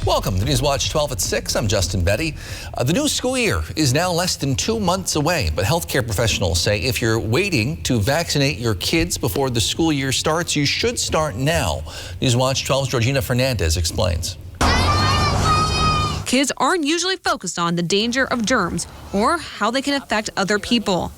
Welcome to News Watch 12 at 6. I'm Justin Betty. The new school year is now less than 2 months away, but healthcare professionals say if you're waiting to vaccinate your kids before the school year starts, you should start now. News Watch 12's Georgina Fernandez explains. Kids aren't usually focused on the danger of germs or how they can affect other people.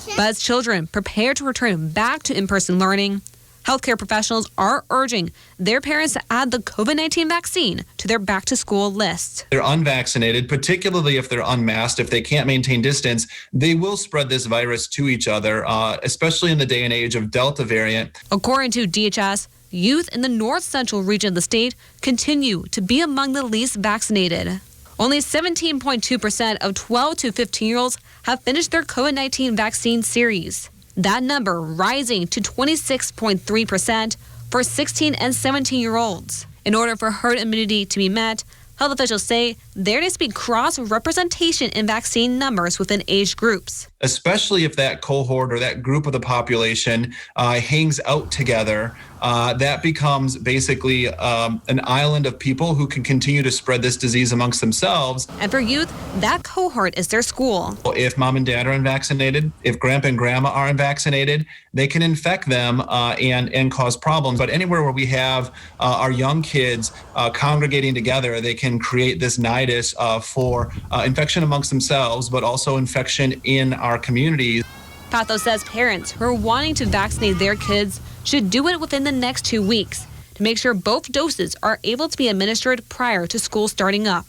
But as children prepare to return back to in-person learning, healthcare professionals are urging their parents to add the COVID-19 vaccine to their back-to-school list. They're unvaccinated, particularly if they're unmasked, if they can't maintain distance, they will spread this virus to each other, especially in the day and age of Delta variant. According to DHS, youth in the north central region of the state continue to be among the least vaccinated. Only 17.2% of 12 to 15-year-olds have finished their COVID-19 vaccine series. That number rising to 26.3% for 16 and 17-year-olds. In order for herd immunity to be met, health officials say there needs to be cross-representation in vaccine numbers within age groups. Especially if that cohort or that group of the population hangs out together, that becomes basically an island of people who can continue to spread this disease amongst themselves. And for youth, that cohort is their school. If mom and dad are unvaccinated, if grandpa and grandma are unvaccinated, they can infect them and cause problems. But anywhere where we have our young kids congregating together, they can create this nidus for infection amongst themselves, but also infection in our communities. Patho says parents who are wanting to vaccinate their kids should do it within the next 2 weeks to make sure both doses are able to be administered prior to school starting up.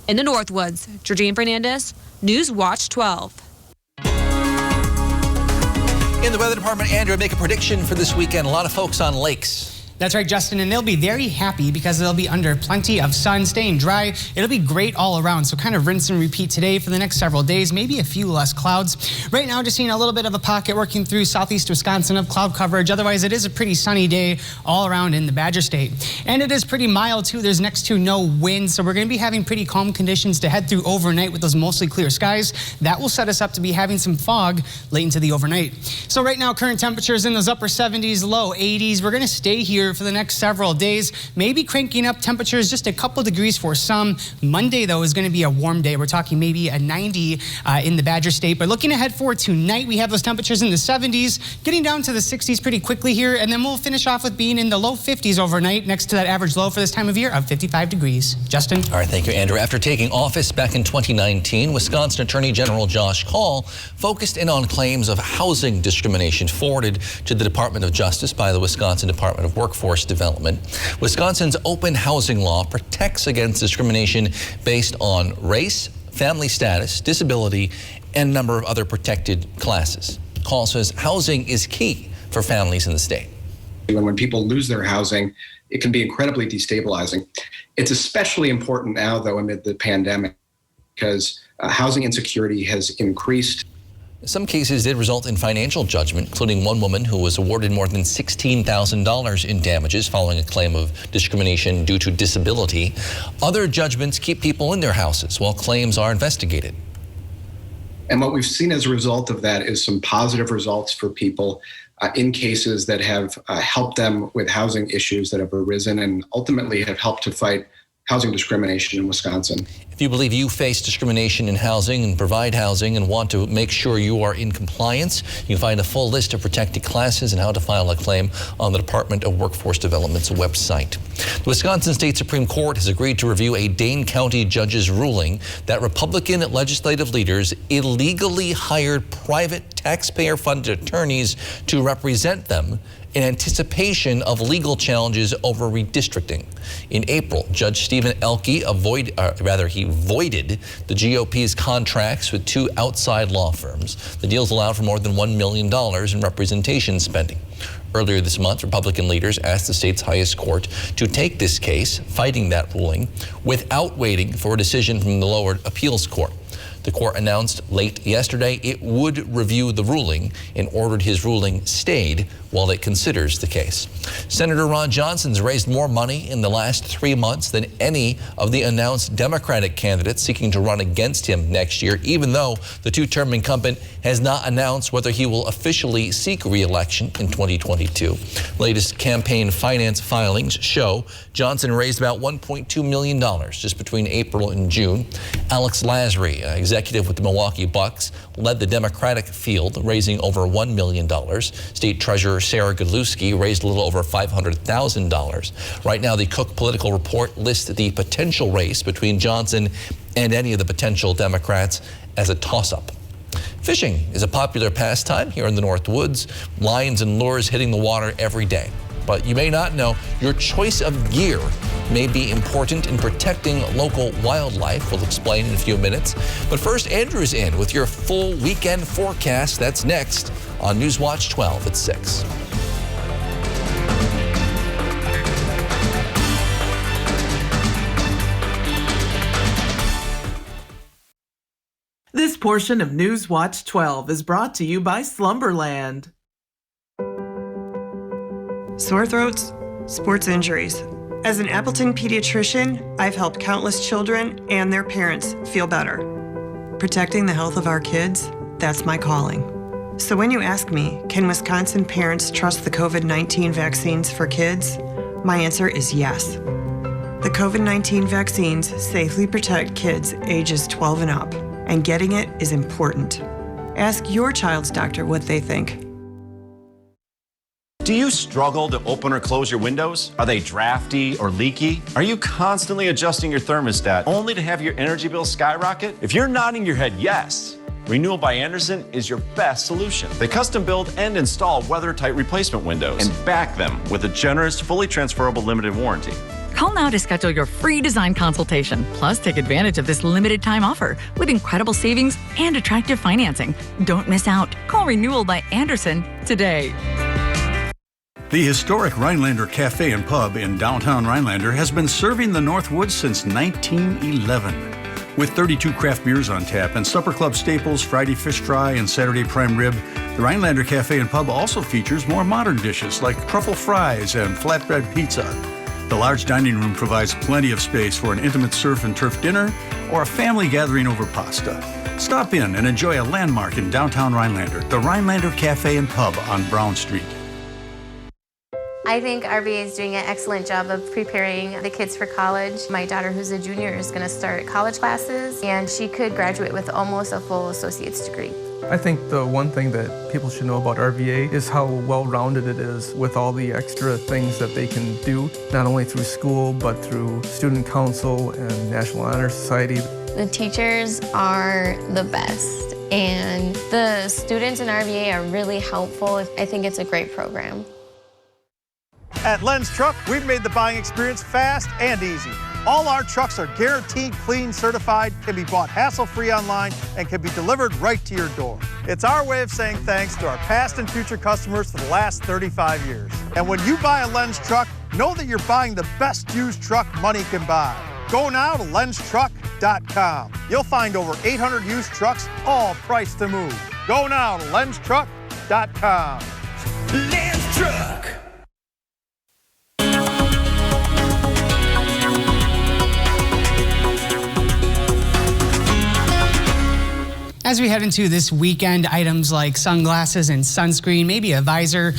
In the Northwoods, Georgina Fernandez, News Watch 12. In the weather department, Andrew, make a prediction for this weekend. A lot of folks on lakes. That's right, Justin, and they'll be very happy because they'll be under plenty of sun, staying dry. It'll be great all around, so kind of rinse and repeat today for the next several days, maybe a few less clouds. Right now, just seeing a little bit of a pocket working through southeast Wisconsin of cloud coverage. Otherwise, it is a pretty sunny day all around in the Badger State. And it is pretty mild, too. There's next to no wind, so we're going to be having pretty calm conditions to head through overnight with those mostly clear skies. That will set us up to be having some fog late into the overnight. So right now, current temperatures in those upper 70s, low 80s. We're going to stay here for the next several days, maybe cranking up temperatures just a couple degrees for some. Monday, though, is going to be a warm day. We're talking maybe a 90 in the Badger State. But looking ahead for tonight, we have those temperatures in the 70s, getting down to the 60s pretty quickly here, and then we'll finish off with being in the low 50s overnight, next to that average low for this time of year of 55 degrees. Justin? All right, thank you, Andrew. After taking office back in 2019, Wisconsin Attorney General Josh Kaul focused in on claims of housing discrimination forwarded to the Department of Justice by the Wisconsin Department of Workforce Development. Wisconsin's open housing law protects against discrimination based on race, family status, disability, and a number of other protected classes. Kaul says housing is key for families in the state. When people lose their housing, it can be incredibly destabilizing. It's especially important now, though, amid the pandemic, because housing insecurity has increased. Some cases did result in financial judgment, including one woman who was awarded more than $16,000 in damages following a claim of discrimination due to disability. Other judgments keep people in their houses while claims are investigated. And what we've seen as a result of that is some positive results for people in cases that have helped them with housing issues that have arisen and ultimately have helped to fight housing discrimination in Wisconsin. If you believe you face discrimination in housing and provide housing and want to make sure you are in compliance, you can find a full list of protected classes and how to file a claim on the Department of Workforce Development's website. The Wisconsin State Supreme Court has agreed to review a Dane County judge's ruling that Republican legislative leaders illegally hired private taxpayer-funded attorneys to represent them in anticipation of legal challenges over redistricting. In April, Judge Stephen Elke voided the GOP's contracts with 2 outside law firms. The deals allowed for more than $1 million in representation spending. Earlier this month, Republican leaders asked the state's highest court to take this case, fighting that ruling, without waiting for a decision from the lower appeals court. The court announced late yesterday it would review the ruling and ordered his ruling stayed while it considers the case. Senator Ron Johnson's raised more money in the last 3 months than any of the announced Democratic candidates seeking to run against him next year, even though the two-term incumbent has not announced whether he will officially seek re-election in 2022. Latest campaign finance filings show Johnson raised about $1.2 million just between April and June. Alex Lasry, executive with the Milwaukee Bucks, led the Democratic field, raising over $1 million. State Treasurer Sarah Godlewski raised a little over $500,000. Right now, the Cook Political Report lists the potential race between Johnson and any of the potential Democrats as a toss-up. Fishing is a popular pastime here in the North Woods. Lines and lures hitting the water every day. But you may not know your choice of gear may be important in protecting local wildlife. We'll explain in a few minutes. But first, Andrew's in with your full weekend forecast. That's next on Newswatch 12 at 6. This portion of Newswatch 12 is brought to you by Slumberland. Sore throats, sports injuries. As an Appleton pediatrician, I've helped countless children and their parents feel better. Protecting the health of our kids, that's my calling. So when you ask me, can Wisconsin parents trust the COVID-19 vaccines for kids? My answer is yes. The COVID-19 vaccines safely protect kids ages 12 and up, and getting it is important. Ask your child's doctor what they think. Do you struggle to open or close your windows? Are they drafty or leaky? Are you constantly adjusting your thermostat only to have your energy bill skyrocket? If you're nodding your head yes, Renewal by Andersen is your best solution. They custom build and install weather-tight replacement windows and back them with a generous, fully transferable limited warranty. Call now to schedule your free design consultation. Plus, take advantage of this limited time offer with incredible savings and attractive financing. Don't miss out. Call Renewal by Andersen today. The historic Rhinelander Cafe and Pub in downtown Rhinelander has been serving the Northwoods since 1911. With 32 craft beers on tap and supper club staples, Friday fish fry, and Saturday prime rib, the Rhinelander Cafe and Pub also features more modern dishes like truffle fries and flatbread pizza. The large dining room provides plenty of space for an intimate surf and turf dinner or a family gathering over pasta. Stop in and enjoy a landmark in downtown Rhinelander, the Rhinelander Cafe and Pub on Brown Street. I think RBA is doing an excellent job of preparing the kids for college. My daughter, who's a junior, is going to start college classes, and she could graduate with almost a full associate's degree. I think the one thing that people should know about RVA is how well-rounded it is with all the extra things that they can do, not only through school, but through student council and National Honor Society. The teachers are the best, and the students in RVA are really helpful. I think it's a great program. At Len's Truck, we've made the buying experience fast and easy. All our trucks are guaranteed clean, certified, can be bought hassle-free online, and can be delivered right to your door. It's our way of saying thanks to our past and future customers for the last 35 years. And when you buy a Len's Truck, know that you're buying the best used truck money can buy. Go now to lenstruck.com. You'll find over 800 used trucks, all priced to move. Go now to lenstruck.com. Len's Truck. As we head into this weekend, items like sunglasses and sunscreen, maybe a visor,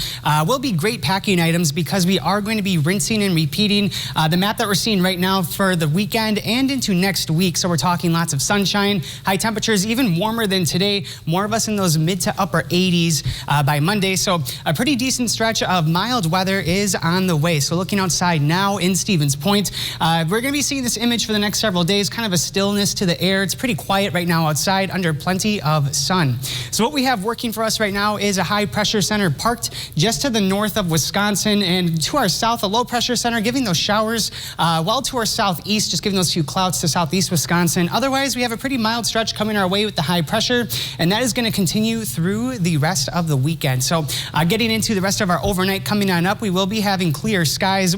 will be great packing items because we are going to be rinsing and repeating the map that we're seeing right now for the weekend and into next week. So we're talking lots of sunshine, high temperatures, even warmer than today. More of us in those mid to upper 80s by Monday. So a pretty decent stretch of mild weather is on the way. So looking outside now in Stevens Point, we're going to be seeing this image for the next several days, kind of a stillness to the air. It's pretty quiet right now outside under plenty of sun. So what we have working for us right now is a high pressure center parked just to the north of Wisconsin, and to our south, a low pressure center giving those showers, while to our southeast, just giving those few clouds to southeast Wisconsin. Otherwise, we have a pretty mild stretch coming our way with the high pressure, and that is going to continue through the rest of the weekend. So getting into the rest of our overnight coming on up, we will be having clear skies,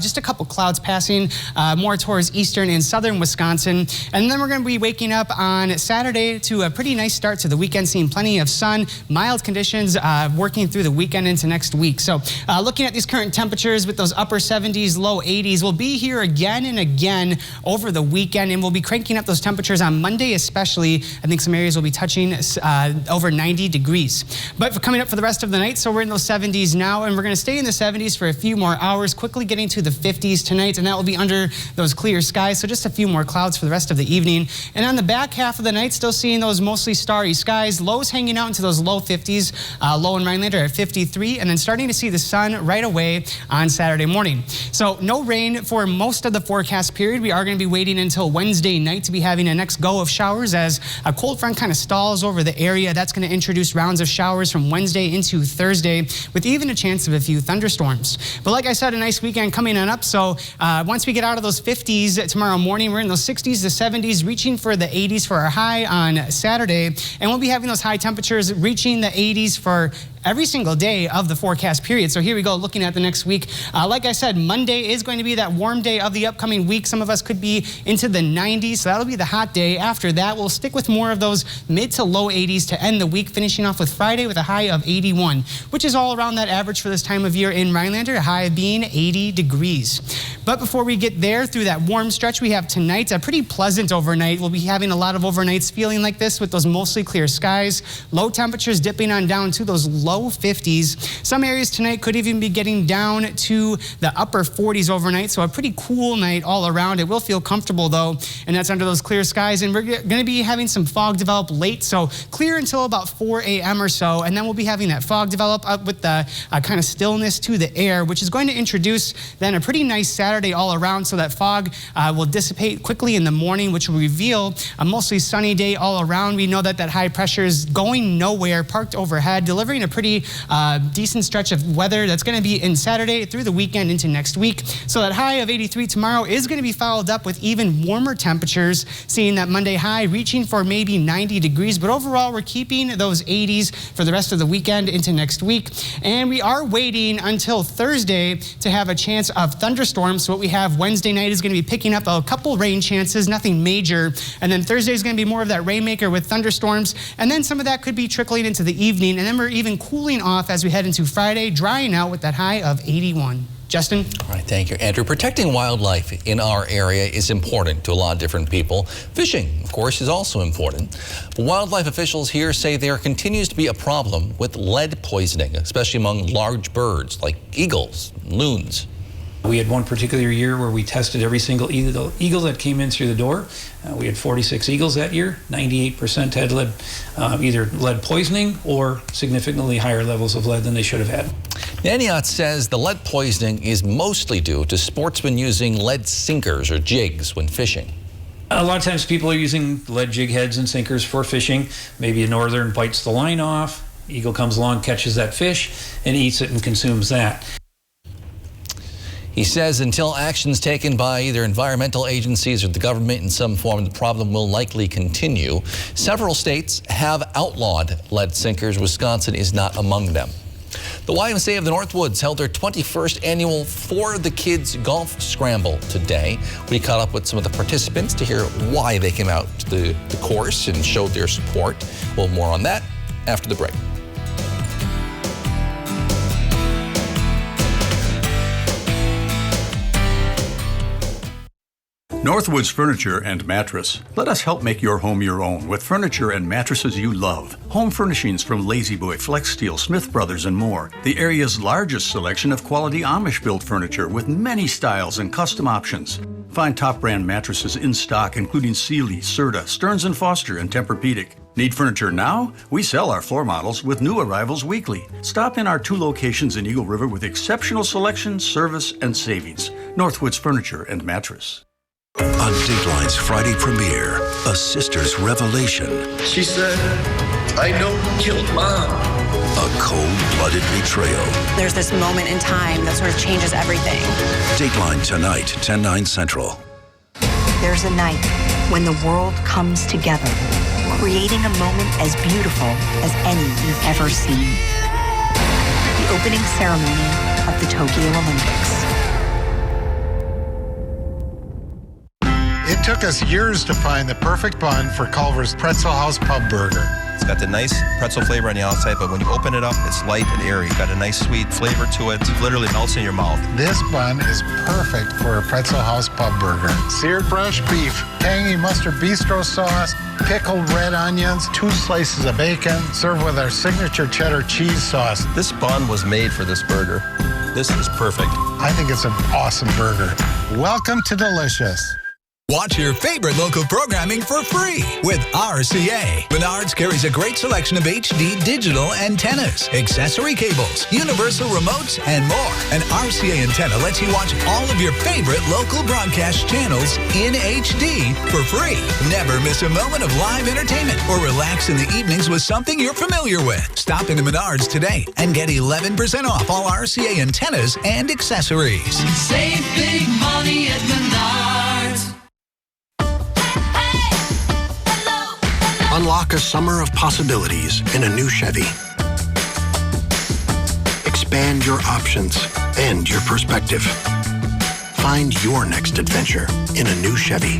just a couple clouds passing more towards eastern and southern Wisconsin. And then we're going to be waking up on Saturday to a pretty nice start to the weekend, seeing plenty of sun, mild conditions working through the weekend into next week. So looking at these current temperatures with those upper 70s, low 80s, we'll be here again and again over the weekend, and we'll be cranking up those temperatures on Monday especially. I think some areas will be touching over 90 degrees. But coming up for the rest of the night, so we're in those 70s now, and we're going to stay in the 70s for a few more hours, quickly getting to the 50s tonight, and that will be under those clear skies, so just a few more clouds for the rest of the evening. And on the back half of the night, still seeing those mostly starry skies, lows hanging out into those low 50s, low in Rhinelander at 53, and then starting to see the sun right away on Saturday morning. So no rain for most of the forecast period. We are going to be waiting until Wednesday night to be having a next go of showers as a cold front kind of stalls over the area. That's going to introduce rounds of showers from Wednesday into Thursday with even a chance of a few thunderstorms. But like I said, a nice weekend coming on up. So once we get out of those 50s tomorrow morning, we're in those 60s to 70s, reaching for the 80s for our high on Saturday. And we'll be having those high temperatures reaching the 80s for every single day of the forecast period. So here we go, looking at the next week. Like I said, Monday is going to be that warm day of the upcoming week. Some of us could be into the 90s, so that'll be the hot day. After that, we'll stick with more of those mid to low 80s to end the week, finishing off with Friday with a high of 81, which is all around that average for this time of year in Rhinelander, a high of being 80 degrees. But before we get there, through that warm stretch we have tonight, a pretty pleasant overnight. We'll be having a lot of overnights feeling like this with those mostly clear skies, low temperatures dipping on down to those low 50s. Some areas tonight could even be getting down to the upper 40s overnight, so a pretty cool night all around. It will feel comfortable though, and that's under those clear skies. And we're going to be having some fog develop late, so clear until about 4 a.m. or so, and then we'll be having that fog develop up with the kind of stillness to the air, which is going to introduce then a pretty nice Saturday all around. So that fog will dissipate quickly in the morning, which will reveal a mostly sunny day all around. We know that high pressure is going nowhere, parked overhead, delivering a pretty decent stretch of weather that's going to be in Saturday through the weekend into next week. So that high of 83 tomorrow is going to be followed up with even warmer temperatures, seeing that Monday high reaching for maybe 90 degrees. But overall, we're keeping those 80s for the rest of the weekend into next week. And we are waiting until Thursday to have a chance of thunderstorms. So what we have Wednesday night is going to be picking up a couple rain chances, nothing major. And then Thursday is going to be more of that rainmaker with thunderstorms. And then some of that could be trickling into the evening. And then we're even cooling off as we head into Friday, drying out with that high of 81. Justin? All right, thank you, Andrew. Protecting wildlife in our area is important to a lot of different people. Fishing, of course, is also important. But wildlife officials here say there continues to be a problem with lead poisoning, especially among large birds like eagles, loons. We had one particular year where we tested every single eagle that came in through the door. We had 46 eagles that year. 98% had lead, either lead poisoning or significantly higher levels of lead than they should have had. Naniot says the lead poisoning is mostly due to sportsmen using lead sinkers or jigs when fishing. A lot of times people are using lead jig heads and sinkers for fishing. Maybe a northern bites the line off, eagle comes along, catches that fish, and eats it and consumes that. He says until actions taken by either environmental agencies or the government in some form, the problem will likely continue. Several states have outlawed lead sinkers. Wisconsin is not among them. The YMCA of the Northwoods held their 21st annual For the Kids Golf Scramble today. We caught up with some of the participants to hear why they came out to the course and showed their support. Well, more on that after the break. Northwoods Furniture and Mattress. Let us help make your home your own with furniture and mattresses you love. Home furnishings from Lazy Boy, Flex Steel, Smith Brothers, and more. The area's largest selection of quality Amish-built furniture with many styles and custom options. Find top brand mattresses in stock, including Sealy, Serta, Stearns & Foster, and Tempur-Pedic. Need furniture now? We sell our floor models with new arrivals weekly. Stop in our 2 locations in Eagle River with exceptional selection, service, and savings. Northwoods Furniture and Mattress. On Dateline's Friday premiere, a sister's revelation. She said, I know who killed Mom. A cold-blooded betrayal. There's this moment in time that sort of changes everything. Dateline tonight, 10/9 Central. There's a night when the world comes together, creating a moment as beautiful as any you've ever seen. The opening ceremony of the Tokyo Olympics. If It took us years to find the perfect bun for Culver's Pretzel House Pub Burger. It's got the nice pretzel flavor on the outside, but when you open it up, it's light and airy. Got a nice sweet flavor to it. It literally melts in your mouth. This bun is perfect for a Pretzel House Pub Burger. Seared fresh beef, tangy mustard bistro sauce, pickled red onions, 2 slices of bacon, served with our signature cheddar cheese sauce. This bun was made for this burger. This is perfect. I think it's an awesome burger. Welcome to Delicious. Watch your favorite local programming for free with RCA. Menards carries a great selection of HD digital antennas, accessory cables, universal remotes, and more. An RCA antenna lets you watch all of your favorite local broadcast channels in HD for free. Never miss a moment of live entertainment or relax in the evenings with something you're familiar with. Stop into Menards today and get 11% off all RCA antennas and accessories. Save big money at Menards. Unlock a summer of possibilities in a new Chevy. Expand your options and your perspective. Find your next adventure in a new Chevy.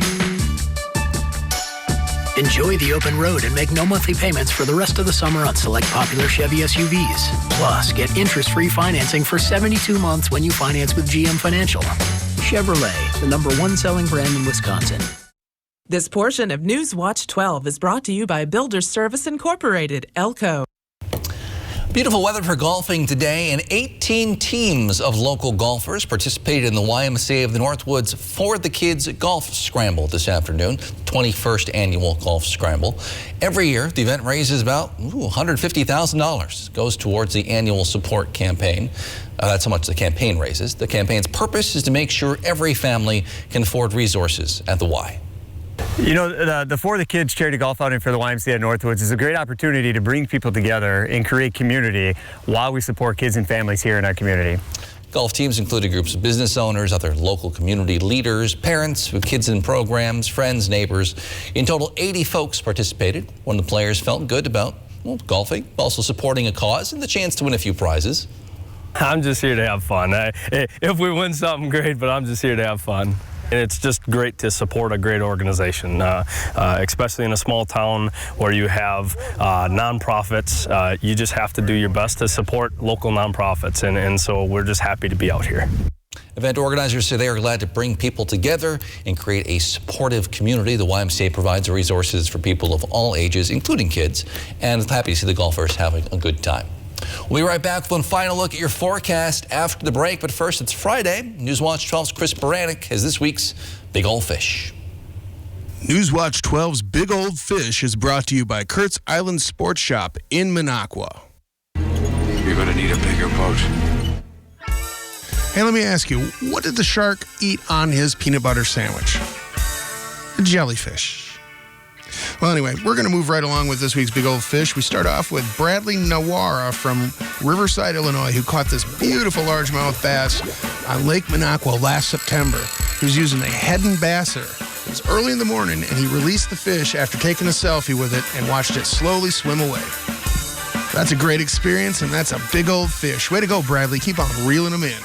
Enjoy the open road and make no monthly payments for the rest of the summer on select popular Chevy SUVs. Plus, get interest-free financing for 72 months when you finance with GM Financial. Chevrolet, the #1 selling brand in Wisconsin. This portion of Newswatch 12 is brought to you by Builders Service Incorporated, Elko. Beautiful weather for golfing today, and 18 teams of local golfers participated in the YMCA of the Northwoods For the Kids Golf Scramble this afternoon, 21st annual golf scramble. Every year, the event raises about $150,000. Goes towards the annual support campaign. That's how much the campaign raises. The campaign's purpose is to make sure every family can afford resources at the Y. You know, the For the Kids charity golf outing for the YMCA at Northwoods is a great opportunity to bring people together and create community while we support kids and families here in our community. Golf teams included groups of business owners, other local community leaders, parents with kids in programs, friends, neighbors. In total, 80 folks participated. One of the players felt good about golfing, also supporting a cause and the chance to win a few prizes. I'm just here to have fun. If we win something, great, but I'm just here to have fun. And it's just great to support a great organization, especially in a small town where you have nonprofits. You just have to do your best to support local nonprofits, and so we're just happy to be out here. Event organizers say they are glad to bring people together and create a supportive community. The YMCA provides resources for people of all ages, including kids, and happy to see the golfers having a good time. We'll be right back with one final look at your forecast after the break. But first, it's Friday. Newswatch 12's Chris Baranek has this week's Big Old Fish. Newswatch 12's Big Old Fish is brought to you by Kurt's Island Sports Shop in Minocqua. You're going to need a bigger boat. Hey, let me ask you, what did the shark eat on his peanut butter sandwich? A jellyfish. Well, anyway, we're going to move right along with this week's Big Old Fish. We start off with Bradley Nawara from Riverside, Illinois, who caught this beautiful largemouth bass on Lake Minocqua last September. He was using a Heddon basser. It was early in the morning, and he released the fish after taking a selfie with it and watched it slowly swim away. That's a great experience, and that's a big old fish. Way to go, Bradley. Keep on reeling them in.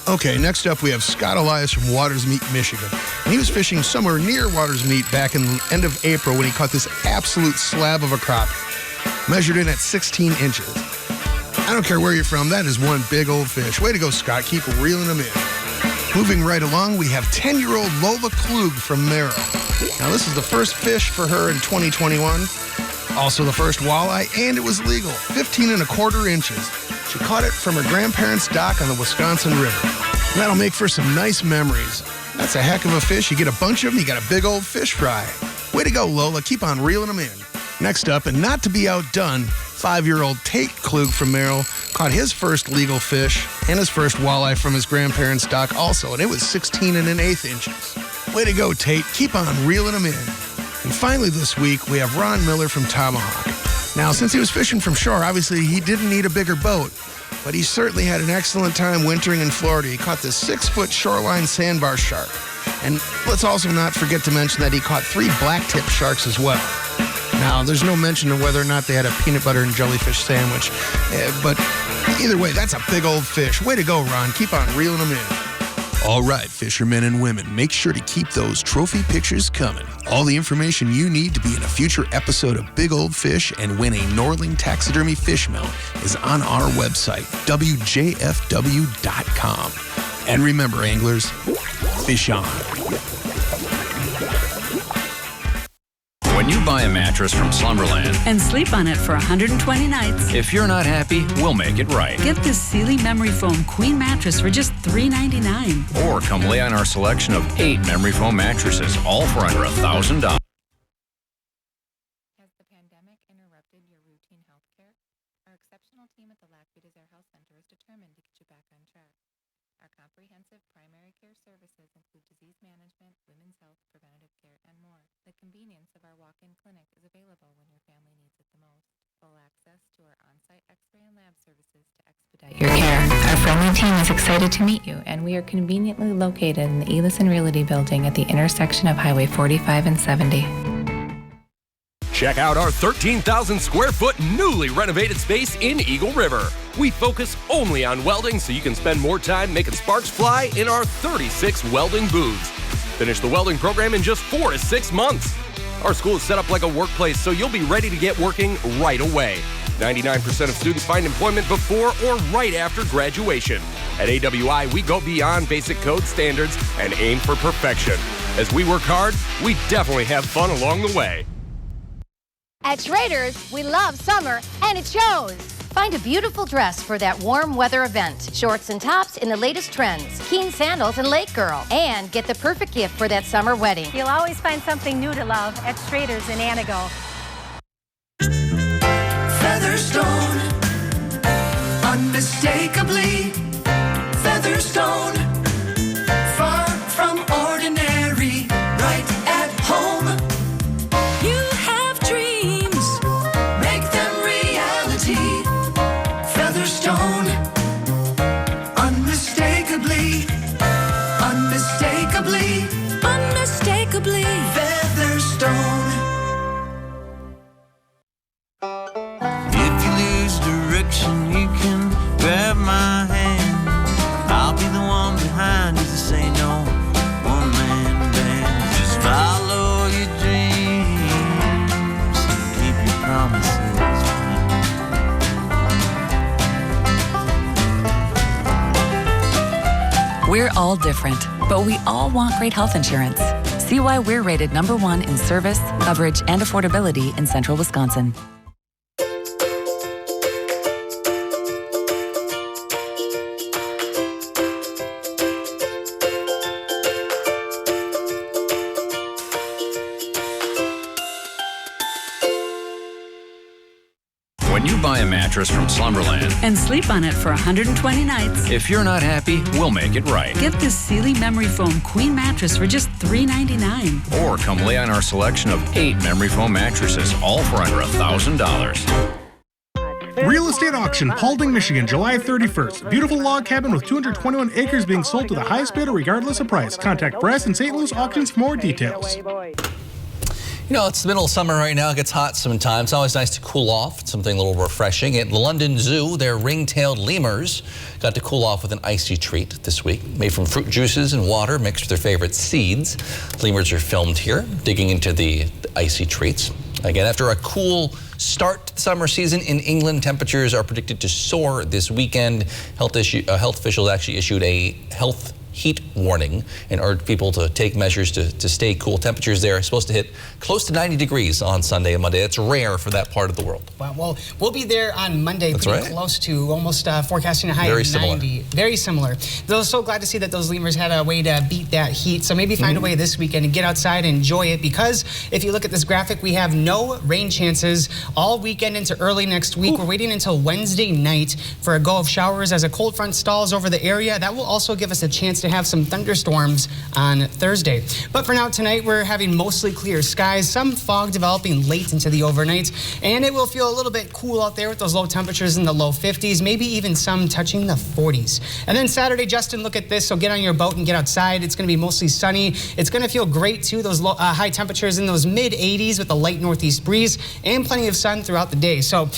Okay, next up we have Scott Elias from Waters Meet, Michigan. And he was fishing somewhere near Waters Meet back in the end of April when he caught this absolute slab of a crappie, measured in at 16 inches. I don't care where you're from, that is one big old fish. Way to go, Scott. Keep reeling them in. Moving right along, we have 10-year-old Lola Klug from Merrill. Now, this is the first fish for her in 2021. Also the first walleye, and it was legal, 15 1/4 inches. She caught it from her grandparents' dock on the Wisconsin River. That'll make for some nice memories. That's a heck of a fish. You get a bunch of them, you got a big old fish fry. Way to go, Lola. Keep on reeling them in. Next up, and not to be outdone, 5-year-old Tate Klug from Merrill caught his first legal fish and his first walleye from his grandparents' dock also, and it was 16 1/8 inches. Way to go, Tate. Keep on reeling them in. And finally this week, we have Ron Miller from Tomahawk. Now, since he was fishing from shore, obviously he didn't need a bigger boat, but he certainly had an excellent time wintering in Florida. He caught this 6-foot shoreline sandbar shark. And let's also not forget to mention that he caught 3 blacktip sharks as well. Now, there's no mention of whether or not they had a peanut butter and jellyfish sandwich, but either way, that's a big old fish. Way to go, Ron. Keep on reeling them in. All right, fishermen and women, make sure to keep those trophy pictures coming. All the information you need to be in a future episode of Big Old Fish and win a Norling Taxidermy fish mount is on our website, WJFW.com. And remember, anglers, fish on. When you buy a mattress from Slumberland and sleep on it for 120 nights, if you're not happy, we'll make it right. Get this Sealy Memory Foam Queen mattress for just $3.99. Or come lay on our selection of 8 memory foam mattresses, all for under $1,000. Has the pandemic interrupted your routine health care? Our exceptional team at the Lackey Desire Health Center is determined to get you back on track. Our comprehensive primary care services include disease management, women's health, preventative care, and more. The convenience of our walk-in clinic is available when your family needs it the most. Full access to our on-site x-ray and lab services to expedite your care. Our friendly team is excited to meet you, and we are conveniently located in the Elison Realty Building at the intersection of Highway 45 and 70. Check out our 13,000 square foot newly renovated space in Eagle River. We focus only on welding so you can spend more time making sparks fly in our 36 welding booths. Finish the welding program in just 4 to 6 months. Our school is set up like a workplace so you'll be ready to get working right away. 99% of students find employment before or right after graduation. At AWI, we go beyond basic code standards and aim for perfection. As we work hard, we definitely have fun along the way. At Schrader's, we love summer, and it shows. Find a beautiful dress for that warm weather event. Shorts and tops in the latest trends. Keen sandals and Lake Girl. And get the perfect gift for that summer wedding. You'll always find something new to love at Schrader's in Anago. Featherstone, unmistakably Featherstone, far from ordinary, right at home. You have dreams, make them reality. Featherstone, unmistakably, unmistakably, unmistakably Featherstone. If you lose direction, you can grab my hand. I'll be the one behind you to say no. One man band. Just follow your dreams and keep your promises. We're all different, but we all want great health insurance. See why we're rated #1 in service, coverage, and affordability in Central Wisconsin. When you buy a mattress from Slumberland And sleep on it for 120 nights. if you're not happy, we'll make it right. Get this Sealy Memory Foam Queen mattress for just $3.99. Or come lay on our selection of 8 memory foam mattresses, all for under $1,000. Real estate auction, Paulding, Michigan, July 31st. Beautiful log cabin with 221 acres being sold to the highest bidder regardless of price. Contact Brass and St. Louis Auctions for more details. You know, it's the middle of summer right now. It gets hot sometimes. It's always nice to cool off. Something a little refreshing. At the London Zoo, their ring-tailed lemurs got to cool off with an icy treat this week. Made from fruit juices and water mixed with their favorite seeds. Lemurs are filmed here, digging into the icy treats. Again, after a cool start to the summer season in England, temperatures are predicted to soar this weekend. Health officials actually issued a health heat warning and urged people to take measures to stay cool. Temperatures there are supposed to hit close to 90 degrees on Sunday and Monday. That's rare for that part of the world. Wow, well, we'll be there on Monday, That's pretty right. close to almost forecasting a high Very of 90. similar. Very similar. Though so glad to see that those lemurs had a way to beat that heat. So maybe find a way this weekend and get outside and enjoy it, because if you look at this graphic, we have no rain chances all weekend into early next week. We're waiting until Wednesday night for a go of showers as a cold front stalls over the area. That will also give us a chance to have some thunderstorms on Thursday. But for now, tonight, we're having mostly clear skies, some fog developing late into the overnight, and it will feel a little bit cool out there with those low temperatures in the low 50s, maybe even some touching the 40s. And then Saturday, Justin, look at this. So get on your boat and get outside. It's going to be mostly sunny. It's going to feel great, too. Those high temperatures in those mid-80s with a light northeast breeze and plenty of sun throughout the day. So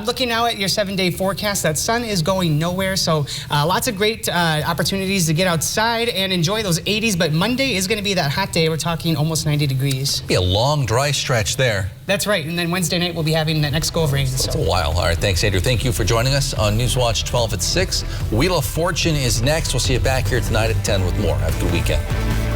looking now at your 7-day forecast, that sun is going nowhere. So lots of great opportunities to get outside. outside and enjoy those 80s, but Monday is going to be that hot day. We're talking almost 90 degrees. Be a long, dry stretch there. That's right, and then Wednesday night we'll be having that next go of rain. It's a while. All right, thanks, Andrew. Thank you for joining us on Newswatch 12 at 6. Wheel of Fortune is next. We'll see you back here tonight at 10 with more. Have a good weekend.